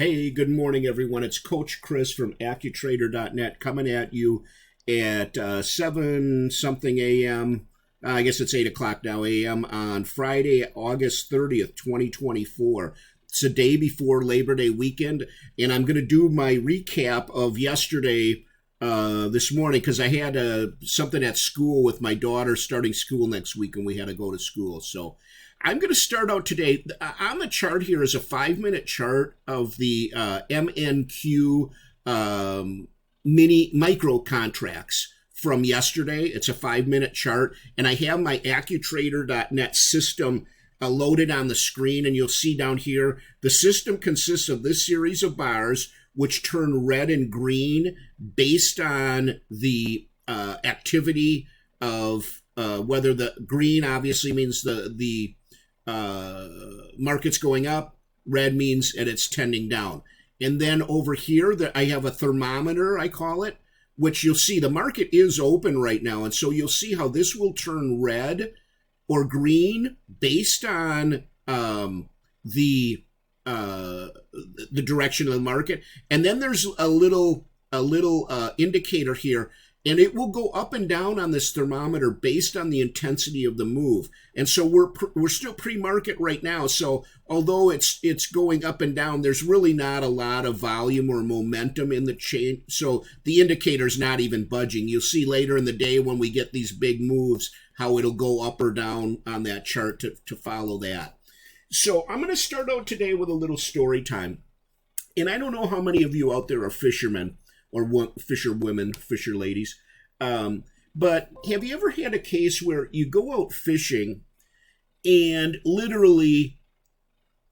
Hey, good morning, everyone. It's Coach Chris from AccuTrader.net coming at you at 7 something a.m. I guess it's 8 o'clock now a.m. on Friday, August 30th, 2024. It's the day before Labor Day weekend, and I'm going to do my recap of yesterday this morning because I had something at school with my daughter starting school next week, and we had to go to school. So I'm going to start out today. On the chart here is a 5-minute chart of the MNQ mini micro contracts from yesterday. It's a 5-minute chart, and I have my AccuTrader.net system loaded on the screen, and you'll see down here the system consists of this series of bars which turn red and green based on the activity of whether the green obviously means the market's going up, red means that it's tending down. And then over here, I have a thermometer, I call it, which you'll see the market is open right now. And so you'll see how this will turn red or green based on the direction of the market. And then there's a little indicator here, and it will go up and down on this thermometer based on the intensity of the move. And so we're still pre-market right now. So although it's going up and down, there's really not a lot of volume or momentum in the chain. So the indicator's not even budging. You'll see later in the day when we get these big moves how it'll go up or down on that chart to follow that. So I'm going to start out today with a little story time. And I don't know how many of you out there are fishermen or fisher women, fisher ladies. But have you ever had a case where you go out fishing and literally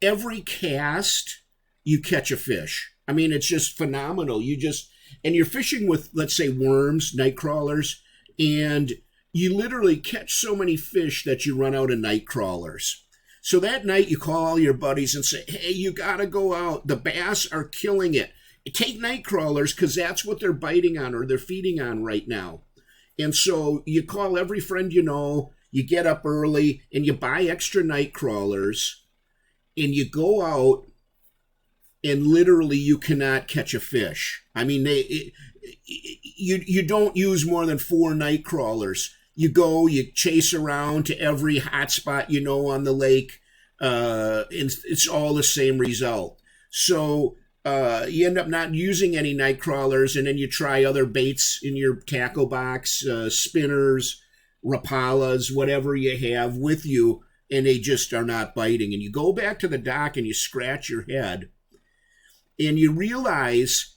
every cast you catch a fish? I mean, it's just phenomenal. And you're fishing with, let's say, worms, night crawlers, and you literally catch so many fish that you run out of night crawlers. So that night you call all your buddies and say, hey, you got to go out. The bass are killing it. Take night crawlers because that's what they're biting on or they're feeding on right now. And so you call every friend you know, you get up early and you buy extra night crawlers and you go out and literally you cannot catch a fish. I mean, you don't use more than 4 night crawlers. You go, you chase around to every hot spot you know on the lake. And it's all the same result. So you end up not using any night crawlers, and then you try other baits in your tackle box, spinners, rapalas, whatever you have with you, and they just are not biting. And you go back to the dock and you scratch your head, and you realize,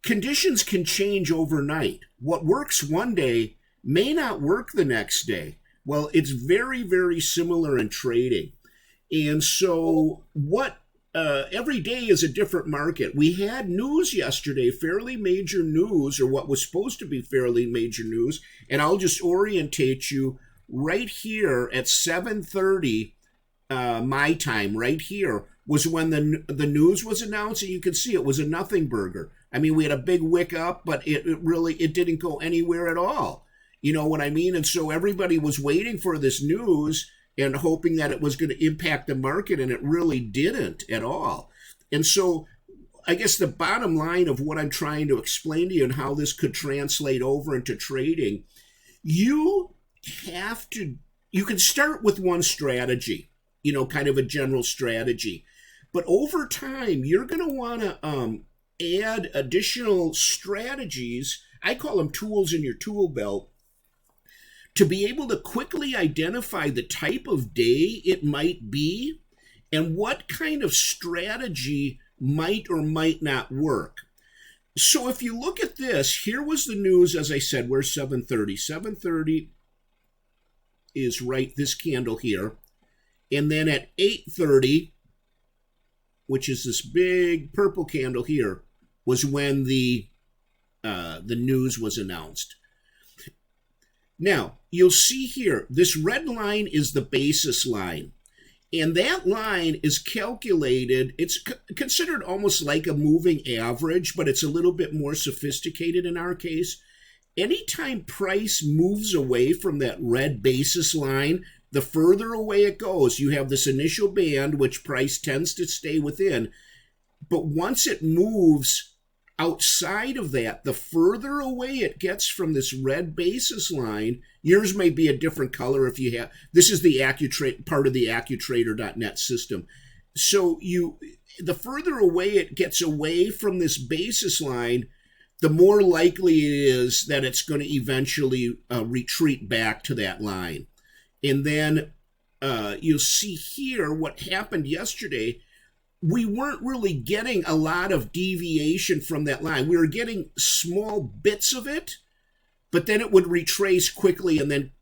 conditions can change overnight. What works one day may not work the next day. Well, it's very, very similar in trading. And so every day is a different market. We had news yesterday, fairly major news, or what was supposed to be fairly major news, and I'll just orientate you right here at 7:30 my time, right here, was when the news was announced, and you can see it was a nothing burger. I mean, we had a big wick up, but it didn't go anywhere at all. You know what I mean? And so everybody was waiting for this news and hoping that it was going to impact the market, and it really didn't at all. And so I guess the bottom line of what I'm trying to explain to you and how this could translate over into trading, you can start with one strategy, kind of a general strategy. But over time, you're going to want to add additional strategies. I call them tools in your tool belt, to be able to quickly identify the type of day it might be and what kind of strategy might or might not work. So if you look at this, here was the news, as I said, we're 7:30. 7:30 is right this candle here. And then at 8:30, which is this big purple candle here, was when the news was announced. Now, you'll see here, this red line is the basis line. And that line is calculated, it's considered almost like a moving average, but it's a little bit more sophisticated in our case. Anytime price moves away from that red basis line, The further away it goes, you have this initial band, which price tends to stay within. But once it moves outside of that, the further away it gets from this red basis line, yours may be a different color if you have, this is the part of the AccuTrader.net system. So the further away it gets away from this basis line, the more likely it is that it's going to eventually retreat back to that line. And then you'll see here what happened yesterday. We weren't really getting a lot of deviation from that line. We were getting small bits of it, but then it would retrace quickly and then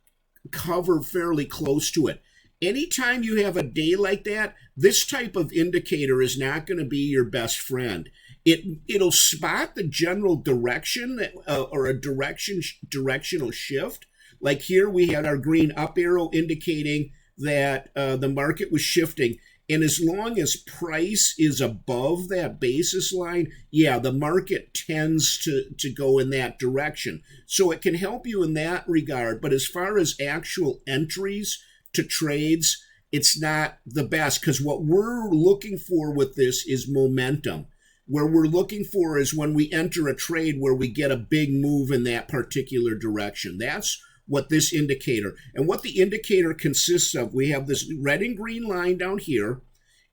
cover fairly close to it. Anytime you have a day like that, this type of indicator is not going to be your best friend. It'll spot the general direction or a directional shift. Like here we had our green up arrow indicating that the market was shifting. And as long as price is above that basis line, yeah, the market tends to go in that direction. So it can help you in that regard. But as far as actual entries to trades, it's not the best, because what we're looking for with this is momentum. Where we're looking for is when we enter a trade where we get a big move in that particular direction. That's what this indicator, and what the indicator consists of. We have this red and green line down here,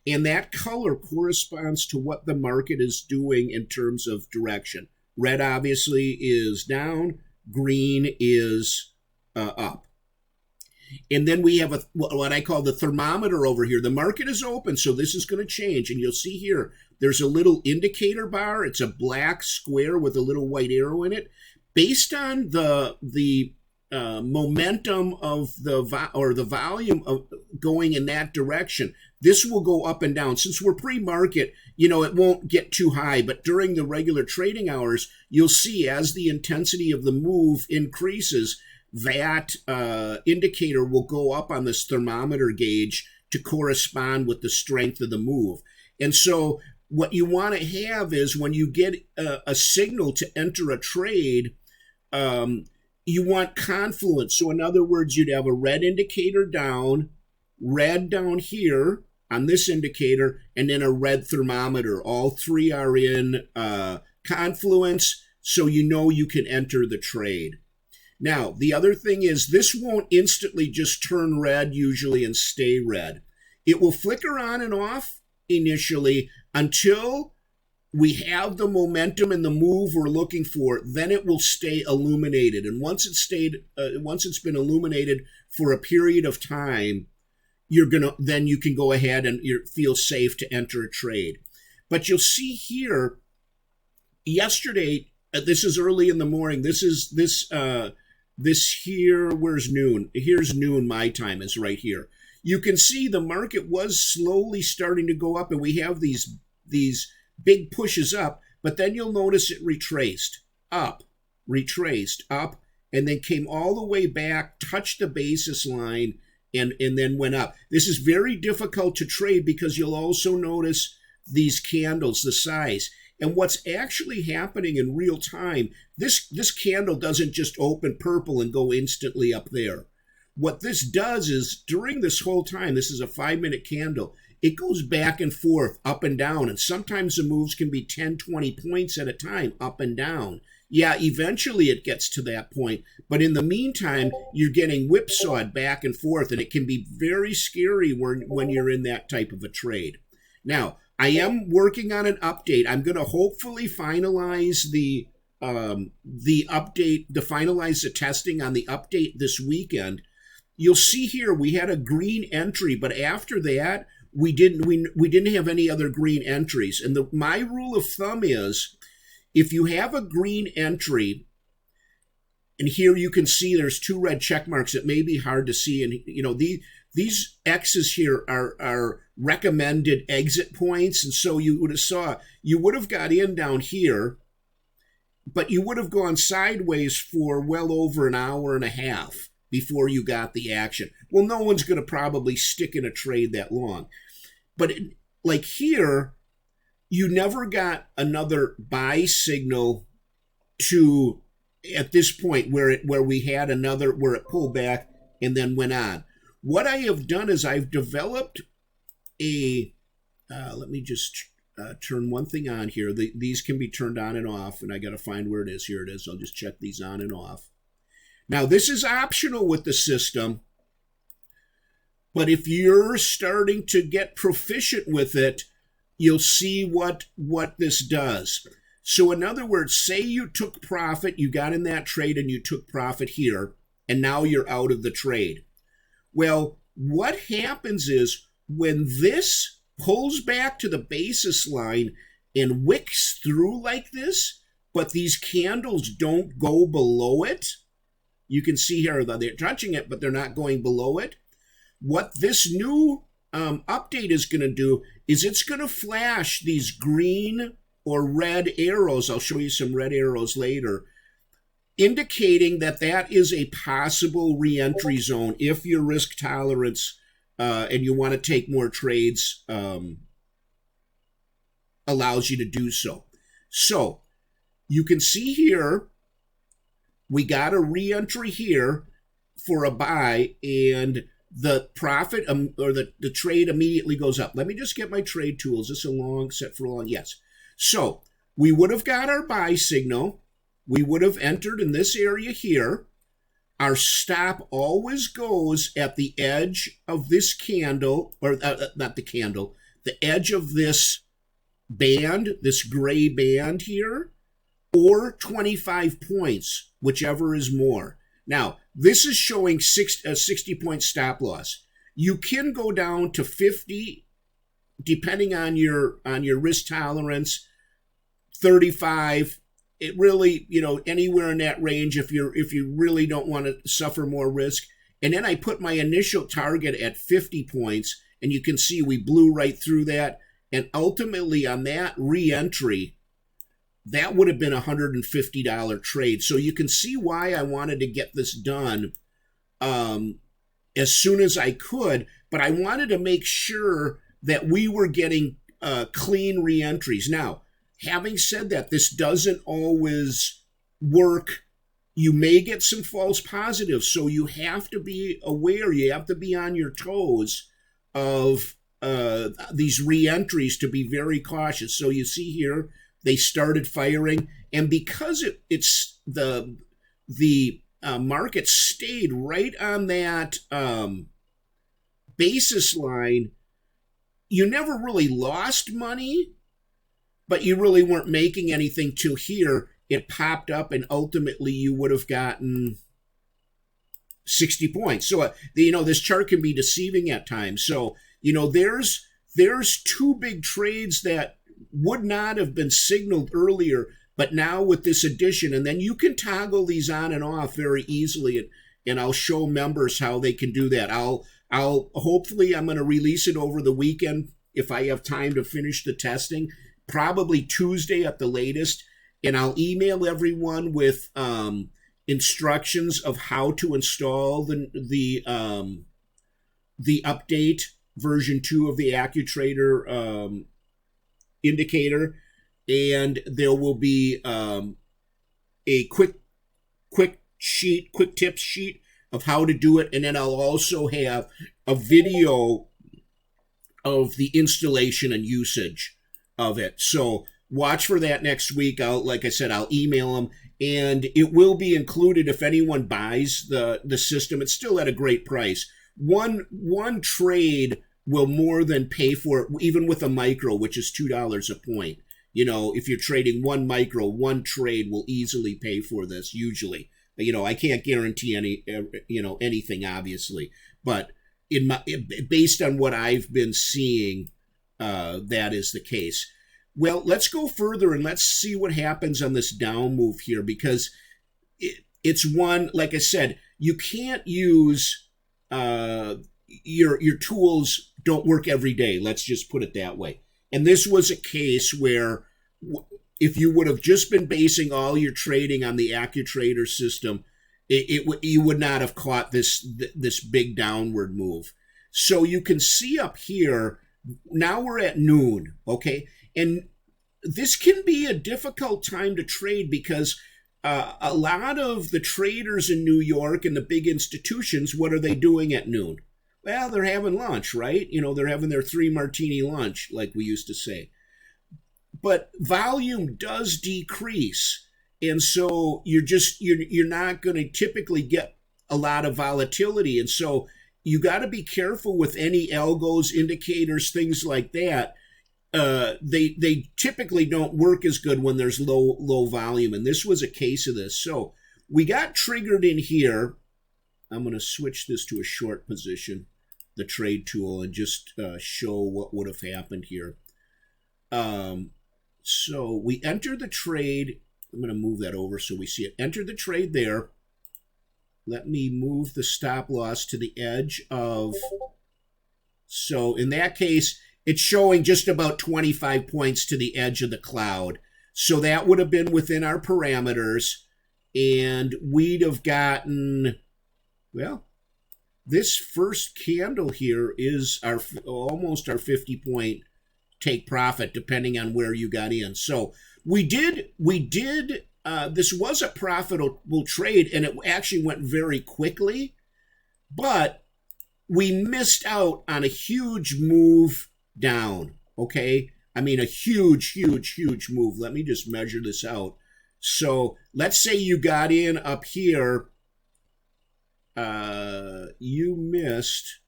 and that color corresponds to what the market is doing in terms of direction. Red obviously is down, green is up. And then we have what I call the thermometer over here. The market is open, so this is going to change. And you'll see here, there's a little indicator bar. It's a black square with a little white arrow in it. Based on the momentum of the volume of going in that direction, this will go up and down. Since we're pre-market, it won't get too high, but during the regular trading hours, you'll see as the intensity of the move increases, that indicator will go up on this thermometer gauge to correspond with the strength of the move. And so what you want to have is when you get a signal to enter a trade, you want confluence. So in other words, you'd have a red indicator down, red down here on this indicator, and then a red thermometer. All three are in confluence, so you can enter the trade. Now, the other thing is this won't instantly just turn red usually and stay red. It will flicker on and off initially until we have the momentum and the move we're looking for. Then it will stay illuminated. And once it's been illuminated for a period of time, then you can go ahead and feel safe to enter a trade. But you'll see here, yesterday, this is early in the morning. This here, where's noon? Here's noon, my time is right here. You can see the market was slowly starting to go up, and we have these big pushes up, but then you'll notice it retraced up, and then came all the way back, touched the basis line, and then went up. This is very difficult to trade because you'll also notice these candles, the size. And what's actually happening in real time, this candle doesn't just open purple and go instantly up there. What this does is during this whole time, this is a 5-minute candle, it goes back and forth, up and down. And sometimes the moves can be 10, 20 points at a time, up and down. Yeah, eventually it gets to that point. But in the meantime, you're getting whipsawed back and forth, and it can be very scary when you're in that type of a trade. Now, I am working on an update. I'm going to hopefully finalize the update, finalize the testing on the update this weekend. You'll see here we had a green entry, but after that we didn't have any other green entries. And my rule of thumb is, if you have a green entry, and here you can see there's 2 red check marks. It may be hard to see, and these X's here are recommended exit points, and so you would have got in down here, but you would have gone sideways for well over an hour and a half before you got the action. Well, no one's going to probably stick in a trade that long. But like here, you never got another buy signal at this point where we had where it pulled back and then went on. what I have done is I've developed a, let me just turn one thing on here. These can be turned on and off, and I got to find where it is. Here it is. I'll just check these on and off. Now, this is optional with the system, but if you're starting to get proficient with it, you'll see what this does. So in other words, say you took profit, you got in that trade and you took profit here, and now you're out of the trade. Well, what happens is when this pulls back to the basis line and wicks through like this, but these candles don't go below it, you can see here that they're touching it, but they're not going below it. What this new update is going to do is it's going to flash these green or red arrows. I'll show you some red arrows later, indicating that that is a possible re-entry zone if your risk tolerance and you want to take more trades allows you to do so. So you can see here, we got a re-entry here for a buy, and the profit or the trade immediately goes up. Let me just get my trade tools. Is this a long, set for a long? Yes. So we would have got our buy signal. We would have entered in this area here. Our stop always goes at the edge of this candle, or not the candle, the edge of this band, this gray band here, or 25 points, whichever is more. Now, this is showing a 60-point stop loss. You can go down to 50, depending on your risk tolerance, 35. It really, anywhere in that range if you really don't want to suffer more risk. And then I put my initial target at 50 points, and you can see we blew right through that. And ultimately on that re-entry, that would have been a $150 trade. So you can see why I wanted to get this done as soon as I could, but I wanted to make sure that we were getting clean re-entries. Now, having said that, this doesn't always work. You may get some false positives, so you have to be aware. You have to be on your toes of these re-entries to be very cautious. So you see here, they started firing, and because it's the market stayed right on that basis line, you never really lost money, but you really weren't making anything till here. It popped up, and ultimately you would have gotten 60 points. So, this chart can be deceiving at times. So, there's two big trades that would not have been signaled earlier, but now with this addition, and then you can toggle these on and off very easily, and I'll show members how they can do that. I'll hopefully I'm going to release it over the weekend if I have time to finish the testing, probably Tuesday at the latest, and I'll email everyone with instructions of how to install the update version 2 of the AccuTrader indicator, and there will be a quick tips sheet of how to do it, and then I'll also have a video of the installation and usage of it. So watch for that next week. Like I said, I'll email them, and it will be included if anyone buys the system. It's still at a great price. One trade will more than pay for it, even with a micro, which is $2 a point. If you're trading one micro, one trade will easily pay for this usually. I can't guarantee anything, obviously, but based on what I've been seeing, that is the case. Well, let's go further and let's see what happens on this down move here, because it's one, like I said, you can't use your tools don't work every day. Let's just put it that way. And this was a case where if you would have just been basing all your trading on the AccuTrader system, you would not have caught this big downward move. So you can see up here, now we're at noon, okay? And this can be a difficult time to trade because a lot of the traders in New York and the big institutions, what are they doing at noon? Well, they're having lunch, right? You know, they're having their 3 martini lunch, like we used to say. But volume does decrease, and so you're not going to typically get a lot of volatility, and so you got to be careful with any algos, indicators, things like that. They typically don't work as good when there's low volume, and this was a case of this. So we got triggered in here. I'm going to switch this to a short position, the trade tool, and just show what would have happened here. So we enter the trade. I'm going to move that over so we see it. Enter the trade there. Let me move the stop loss to the edge of. So in that case, it's showing just about 25 points to the edge of the cloud. So that would have been within our parameters. And we'd have gotten, well, this first candle here is almost our 50-point take profit, depending on where you got in. So we did. This was a profitable trade, and it actually went very quickly, but we missed out on a huge move down. Okay, I mean a huge move. Let me just measure this out. So let's say you got in up here. You missed.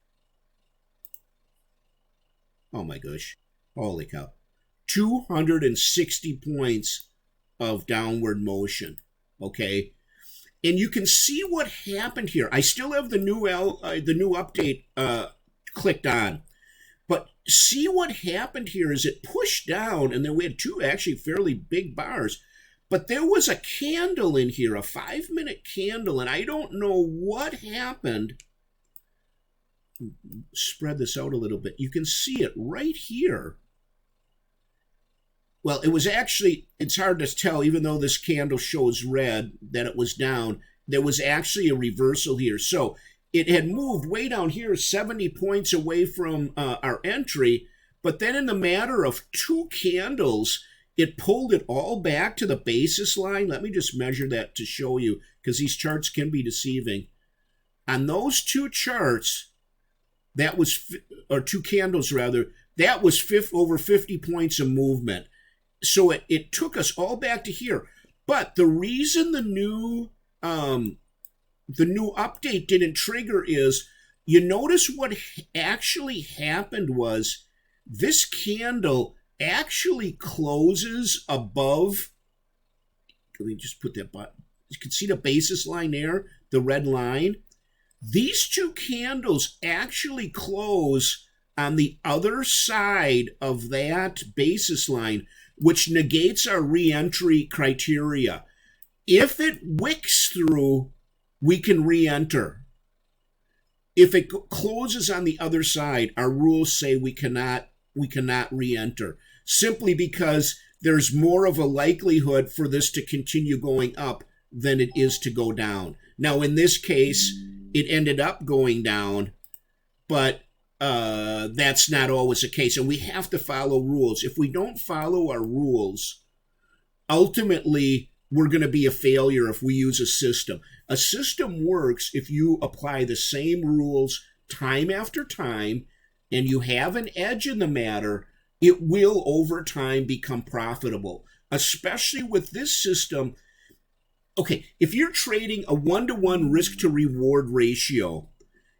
Oh my gosh. Holy cow. 260 points of downward motion. Okay. And you can see what happened here. I still have the new update clicked on. But see what happened here is it pushed down, and then we had two actually fairly big bars. But there was a candle in here, a 5-minute candle, and I don't know what happened. Spread this out a little bit. You can see it right here. Well, it was actually, it's hard to tell, even though this candle shows red, that it was down. There was actually a reversal here. So it had moved way down here, 70 points away from our entry. But then in the matter of 2 candles, it pulled it all back to the basis line. Let me just measure that to show you, because these charts can be deceiving. On those 2 charts, that was, or 2 candles rather, that was over 50 points of movement. So it took us all back to here. But the reason the new update didn't trigger is, you notice what actually happened was this candle actually closes above. Let me just put that button. You can see the basis line there, the red line. These 2 candles actually close on the other side of that basis line, which negates our re-entry criteria. If it wicks through, we can re-enter. If it closes on the other side, our rules say we cannot re-enter, simply because there's more of a likelihood for this to continue going up than it is to go down. Now, in this case, it ended up going down, but that's not always the case, and we have to follow rules. If we don't follow our rules, ultimately, we're going to be a failure if we use a system. A system works if you apply the same rules time after time, and you have an edge in the matter. It will, over time, become profitable, especially with this system. Okay, if you're trading a 1-to-1 risk-to-reward ratio,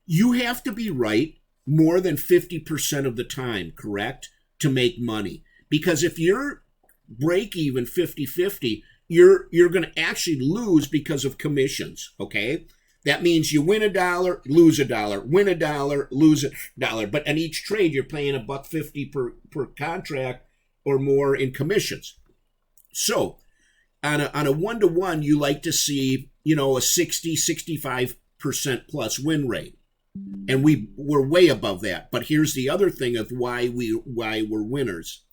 you have to be right more than 50% of the time, correct, to make money. Because if you're break even 50-50, you're going to actually lose because of commissions, okay? That means you win $1, lose $1, win $1, lose $1. But on each trade, you're paying $1.50 per contract or more in commissions. So on a 1-to-1, you like to see, a 60-65% plus win rate. And we're way above that. But here's the other thing of why we're winners,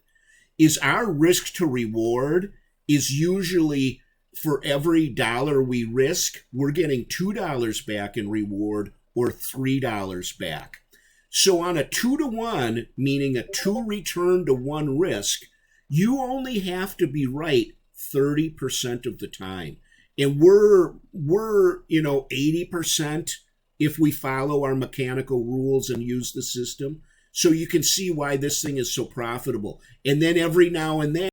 is our risk to reward is usually, for every $1 we risk, we're getting $2 back in reward or $3 back. So on a 2-to-1, meaning a 2 return to 1 risk, you only have to be right 30% of the time. And we're 80% if we follow our mechanical rules and use the system. So you can see why this thing is so profitable. And then every now and then,